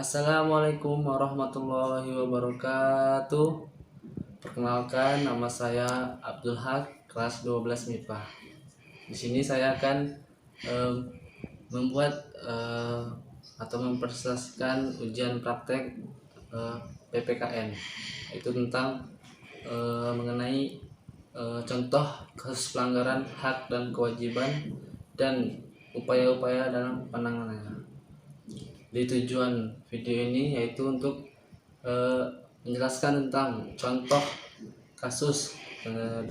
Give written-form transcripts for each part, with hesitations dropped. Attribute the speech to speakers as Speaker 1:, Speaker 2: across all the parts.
Speaker 1: Assalamualaikum warahmatullahi wabarakatuh. Perkenalkan, nama saya Abdul Haq, kelas 12 MIPA. Di sini saya akan em, membuat atau mempresentasikan ujian praktek PPKN, yaitu tentang mengenai contoh kasus pelanggaran hak dan kewajiban dan upaya-upaya dalam penanganannya. Di tujuan video ini yaitu untuk eh, menjelaskan tentang contoh kasus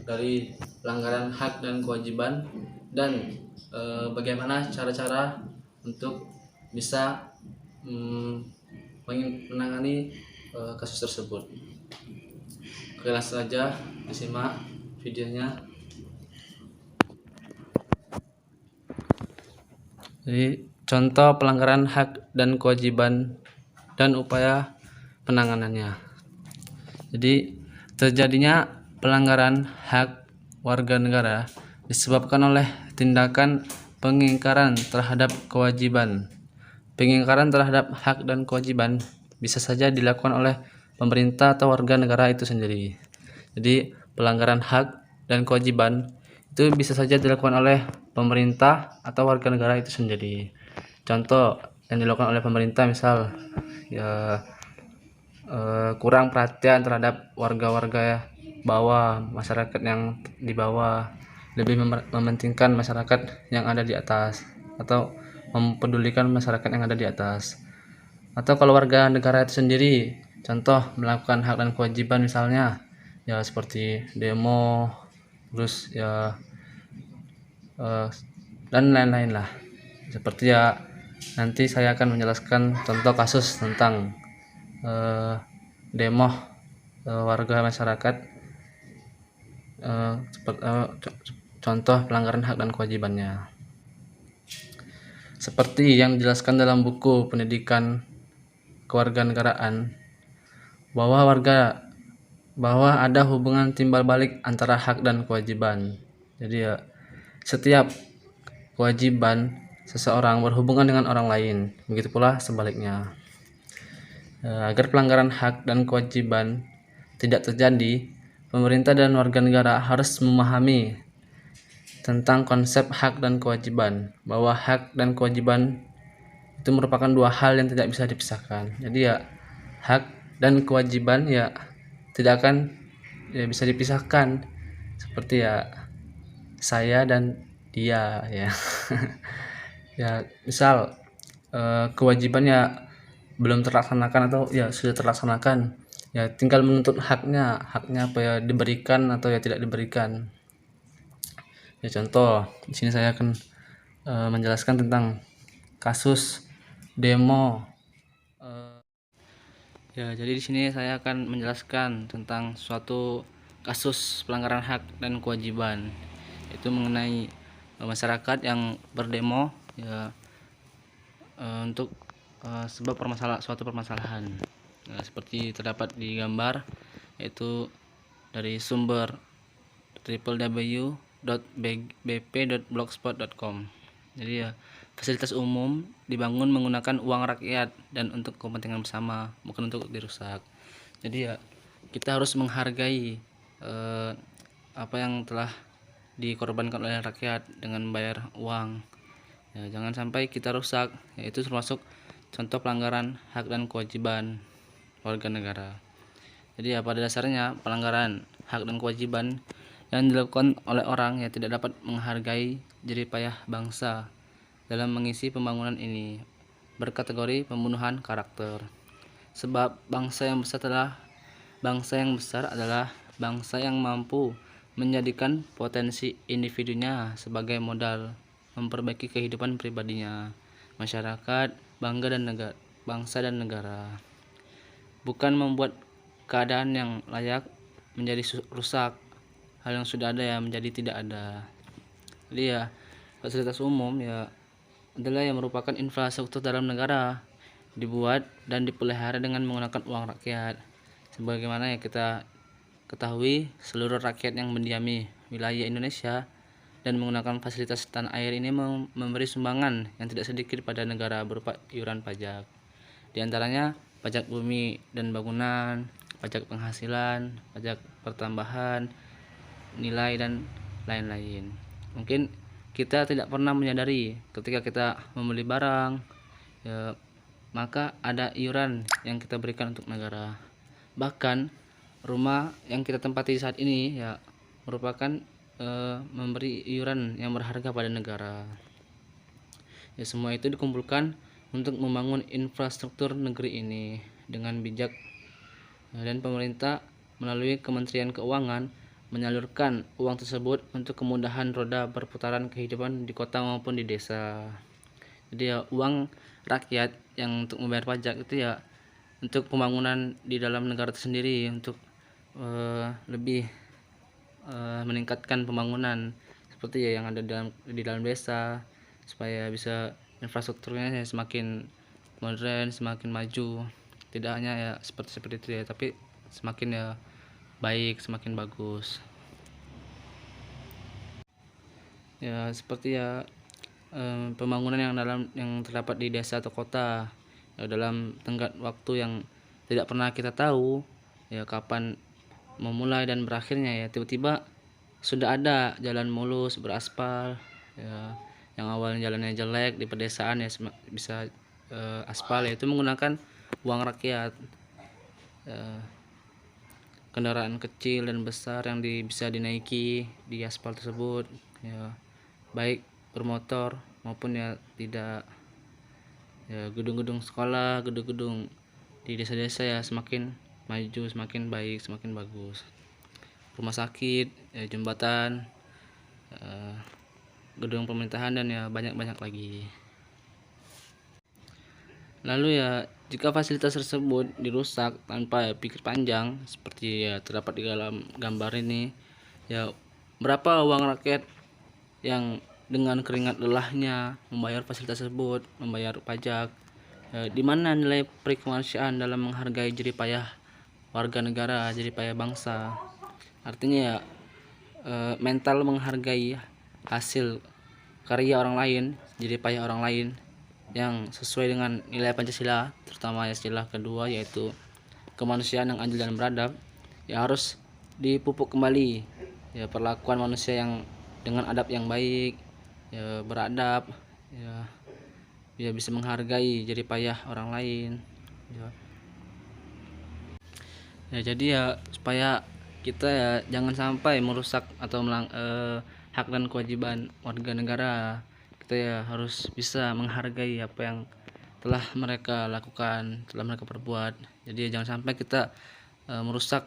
Speaker 1: dari pelanggaran hak dan kewajiban dan bagaimana cara-cara untuk bisa menangani kasus tersebut. Oke, langsung saja disimak videonya. Jadi, contoh pelanggaran hak dan kewajiban dan upaya penanganannya. Jadi, terjadinya pelanggaran hak warga negara disebabkan oleh tindakan pengingkaran terhadap kewajiban. Pengingkaran terhadap hak dan kewajiban bisa saja dilakukan oleh pemerintah atau warga negara itu sendiri. Jadi, pelanggaran hak dan kewajiban itu bisa saja dilakukan oleh pemerintah atau warga negara itu sendiri. Contoh yang dilakukan oleh pemerintah misal ya kurang perhatian terhadap warga-warga bawah, masyarakat yang di bawah, lebih mementingkan masyarakat yang ada di atas atau mempedulikan masyarakat yang ada di atas. Atau kalau warga negara itu sendiri, contoh melakukan hak dan kewajiban misalnya ya seperti demo, terus ya dan lain-lain lah. Seperti ya nanti saya akan menjelaskan contoh kasus tentang demo warga masyarakat, contoh pelanggaran hak dan kewajibannya. Seperti yang dijelaskan dalam buku pendidikan kewarganegaraan bahwa ada hubungan timbal balik antara hak dan kewajiban. Jadi ya setiap kewajiban seseorang berhubungan dengan orang lain, begitu pula sebaliknya. Agar pelanggaran hak dan kewajiban tidak terjadi, pemerintah dan warga negara harus memahami tentang konsep hak dan kewajiban, bahwa hak dan kewajiban itu merupakan dua hal yang tidak bisa dipisahkan. Jadi ya hak dan kewajiban ya tidak akan ya bisa dipisahkan, seperti ya saya dan dia ya. Ya misal kewajiban ya belum terlaksanakan atau ya sudah terlaksanakan, ya tinggal menuntut haknya apa ya diberikan atau ya tidak diberikan. Ya contoh di sini saya akan menjelaskan tentang kasus demo. Ya jadi di sini saya akan menjelaskan tentang suatu kasus pelanggaran hak dan kewajiban, itu mengenai masyarakat yang berdemo ya untuk sebab suatu permasalahan. Seperti terdapat di gambar, yaitu dari sumber www.bp.blogspot.com. Jadi ya fasilitas umum dibangun menggunakan uang rakyat dan untuk kepentingan bersama, bukan untuk dirusak. Jadi ya kita harus menghargai apa yang telah dikorbankan oleh rakyat dengan membayar uang. Ya, jangan sampai kita rusak, yaitu termasuk contoh pelanggaran hak dan kewajiban warga negara. Jadi ya pada dasarnya pelanggaran hak dan kewajiban yang dilakukan oleh orang yang tidak dapat menghargai jerih payah bangsa dalam mengisi pembangunan ini berkategori pembunuhan karakter. Sebab bangsa yang besar adalah bangsa yang mampu menjadikan potensi individunya sebagai modal memperbaiki kehidupan pribadinya, masyarakat, bangsa dan negara. Bukan membuat keadaan yang layak menjadi rusak, hal yang sudah ada ya menjadi tidak ada. Jadi ya fasilitas umum ya adalah yang merupakan infrastruktur dalam negara, dibuat dan dipelihara dengan menggunakan uang rakyat. Sebagaimana ya kita ketahui, seluruh rakyat yang mendiami wilayah Indonesia dan menggunakan fasilitas tanah air ini memberi sumbangan yang tidak sedikit pada negara berupa iuran pajak. Di antaranya pajak bumi dan bangunan, pajak penghasilan, pajak pertambahan nilai, dan lain-lain. Mungkin kita tidak pernah menyadari ketika kita membeli barang, ya, maka ada iuran yang kita berikan untuk negara. Bahkan rumah yang kita tempati saat ini ya merupakan memberi iuran yang berharga pada negara. Ya, semua itu dikumpulkan untuk membangun infrastruktur negeri ini dengan bijak, dan pemerintah melalui Kementerian Keuangan menyalurkan uang tersebut untuk kemudahan roda berputaran kehidupan di kota maupun di desa. Jadi ya uang rakyat yang untuk membayar pajak itu ya untuk pembangunan di dalam negara itu sendiri, untuk lebih meningkatkan pembangunan seperti ya yang ada di dalam desa, supaya bisa infrastrukturnya semakin modern, semakin maju. Tidak hanya ya seperti itu ya, tapi semakin ya baik, semakin bagus. Ya seperti ya pembangunan yang terdapat di desa atau kota ya, dalam tenggat waktu yang tidak pernah kita tahu ya kapan memulai dan berakhirnya, ya tiba-tiba sudah ada jalan mulus beraspal ya, yang awalnya jalannya jelek di pedesaan ya bisa aspal, yaitu menggunakan uang rakyat. Kendaraan kecil dan besar yang bisa dinaiki di aspal tersebut ya, baik bermotor maupun ya tidak. Ya, gedung-gedung sekolah, gedung-gedung di desa-desa ya semakin maju, semakin baik, semakin bagus. Rumah sakit ya, jembatan, gedung pemerintahan, dan ya banyak-banyak lagi. Lalu ya jika fasilitas tersebut dirusak tanpa pikir panjang seperti ya terdapat di dalam gambar ini, ya berapa uang rakyat yang dengan keringat lelahnya membayar fasilitas tersebut, membayar pajak, di mana nilai perikemanusiaan dalam menghargai jerih payah warga negara, jerih payah bangsa. Artinya ya mental menghargai hasil karya orang lain, jerih payah orang lain yang sesuai dengan nilai Pancasila, terutama ya istilah kedua yaitu kemanusiaan yang adil dan beradab, ya harus dipupuk kembali ya perlakuan manusia yang dengan adab yang baik, ya beradab, ya bisa menghargai jerih payah orang lain ya, jadi ya supaya kita ya jangan sampai merusak atau hak dan kewajiban warga negara. Kita ya harus bisa menghargai apa yang telah mereka lakukan, telah mereka perbuat. Jadi ya jangan sampai kita merusak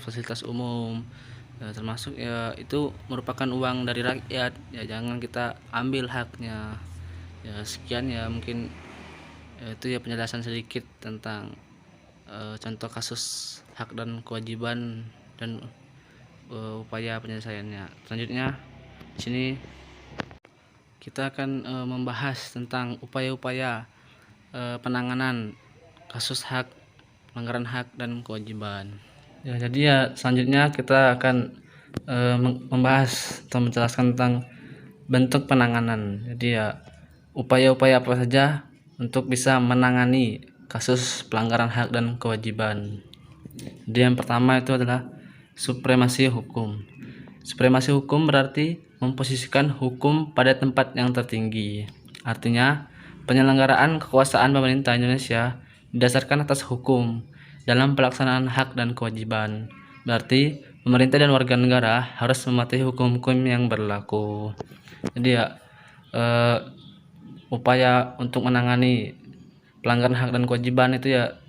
Speaker 1: fasilitas umum, termasuk ya itu merupakan uang dari rakyat, ya jangan kita ambil haknya. Ya sekian ya mungkin itu ya penjelasan sedikit tentang contoh kasus hak dan kewajiban dan upaya penyelesaiannya. Selanjutnya di sini kita akan membahas tentang upaya-upaya penanganan kasus pelanggaran hak dan kewajiban. Ya, jadi ya selanjutnya kita akan membahas atau menjelaskan tentang bentuk penanganan. Jadi ya upaya-upaya apa saja untuk bisa menangani kasus pelanggaran hak dan kewajiban. Jadi yang pertama itu adalah supremasi hukum. Supremasi hukum berarti memposisikan hukum pada tempat yang tertinggi. Artinya, penyelenggaraan kekuasaan pemerintah Indonesia didasarkan atas hukum dalam pelaksanaan hak dan kewajiban. Berarti, pemerintah dan warga negara harus mematuhi hukum-hukum yang berlaku. Jadi ya, upaya untuk menangani pelanggaran hak dan kewajiban itu ya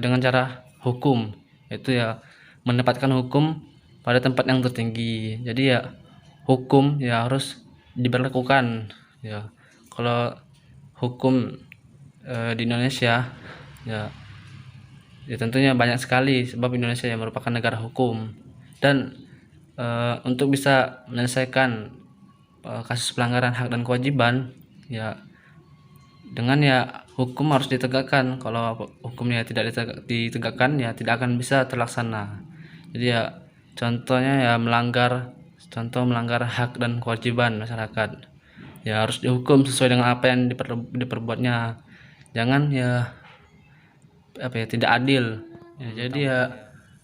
Speaker 1: dengan cara hukum, yaitu ya menempatkan hukum pada tempat yang tertinggi. Jadi ya hukum ya harus diberlakukan ya. Kalau hukum di Indonesia ya tentunya banyak sekali, sebab Indonesia yang merupakan negara hukum, dan untuk bisa menyelesaikan kasus pelanggaran hak dan kewajiban ya dengan ya hukum harus ditegakkan. Kalau hukumnya tidak ditegakkan ya tidak akan bisa terlaksana. Jadi ya contohnya ya melanggar hak dan kewajiban masyarakat. ya harus dihukum sesuai dengan apa yang diperbuatnya. Jangan ya tidak adil. Ya, jadi ya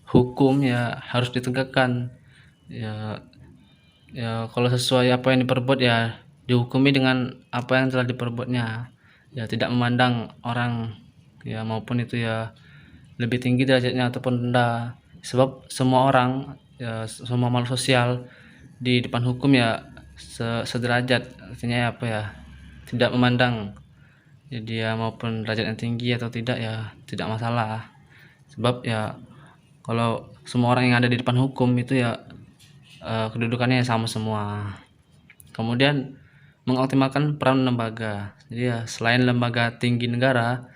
Speaker 1: hukum ya harus ditegakkan. Ya kalau sesuai apa yang diperbuat ya dihukumi dengan apa yang telah diperbuatnya. Ya tidak memandang orang ya maupun itu ya lebih tinggi derajatnya ataupun rendah. Sebab semua orang ya semua makhluk sosial di depan hukum ya sederajat, artinya apa ya tidak memandang ya dia maupun derajatnya tinggi atau tidak ya tidak masalah. Sebab ya kalau semua orang yang ada di depan hukum itu ya kedudukannya sama semua. Kemudian mengoptimalkan peran lembaga. Jadi ya selain lembaga tinggi negara,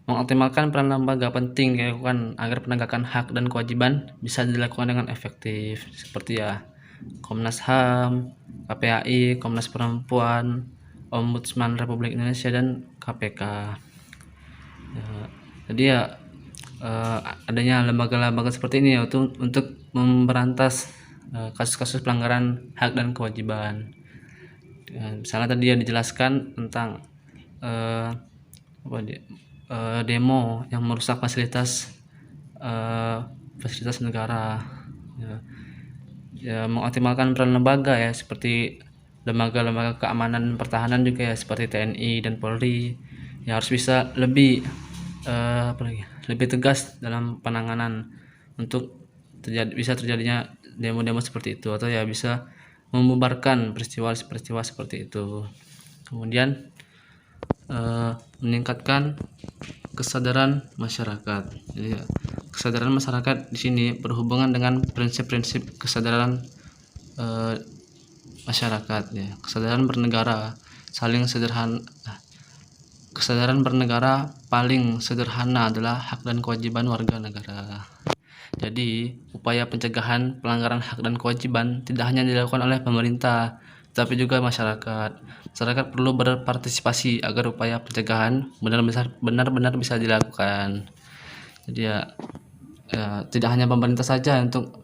Speaker 1: mengoptimalkan peran lembaga penting dilakukan agar penegakan hak dan kewajiban bisa dilakukan dengan efektif, seperti ya Komnas HAM, KPAI, Komnas Perempuan, Ombudsman Republik Indonesia, dan KPK. Ya, jadi ya adanya lembaga-lembaga seperti ini ya untuk memberantas kasus-kasus pelanggaran hak dan kewajiban. Misalnya tadi yang dijelaskan tentang demo yang merusak fasilitas negara. Ya mengoptimalkan peran lembaga ya seperti lembaga-lembaga keamanan pertahanan juga ya seperti TNI dan Polri ya harus bisa lebih lebih tegas dalam penanganan untuk bisa terjadinya demo-demo seperti itu, atau ya bisa membubarkan peristiwa-peristiwa seperti itu. Kemudian meningkatkan kesadaran masyarakat. Jadi kesadaran masyarakat di sini berhubungan dengan prinsip-prinsip kesadaran masyarakat ya. Kesadaran bernegara kesadaran bernegara paling sederhana adalah hak dan kewajiban warga negara. Jadi, upaya pencegahan pelanggaran hak dan kewajiban tidak hanya dilakukan oleh pemerintah, tapi juga masyarakat. Masyarakat perlu berpartisipasi agar upaya pencegahan benar-benar bisa dilakukan. Jadi ya tidak hanya pemerintah saja untuk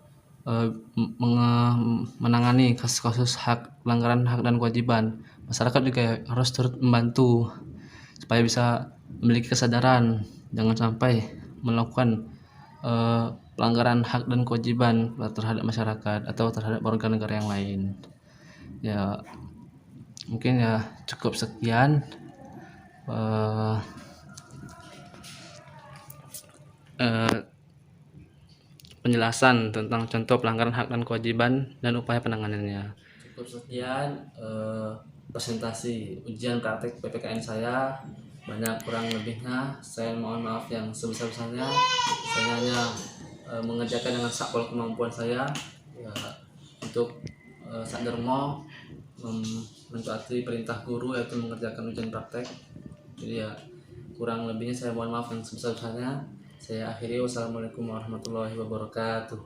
Speaker 1: menangani kasus-kasus pelanggaran hak dan kewajiban. Masyarakat juga harus turut membantu supaya bisa memiliki kesadaran jangan sampai melakukan pelanggaran hak dan kewajiban terhadap masyarakat atau terhadap warga negara yang lain. Ya mungkin ya cukup sekian penjelasan tentang contoh pelanggaran hak dan kewajiban dan upaya penanganannya. Cukup sekian presentasi ujian praktek PPKN saya. Banyak kurang lebihnya saya mohon maaf yang sebesar-besarnya. Saya hanya mengerjakan dengan sakpol kemampuan saya ya, untuk sakdermo mentaati perintah guru yaitu mengerjakan ujian praktek. Jadi ya kurang lebihnya saya mohon maaf yang sebesar-besarnya. Saya akhiri, wassalamualaikum warahmatullahi wabarakatuh.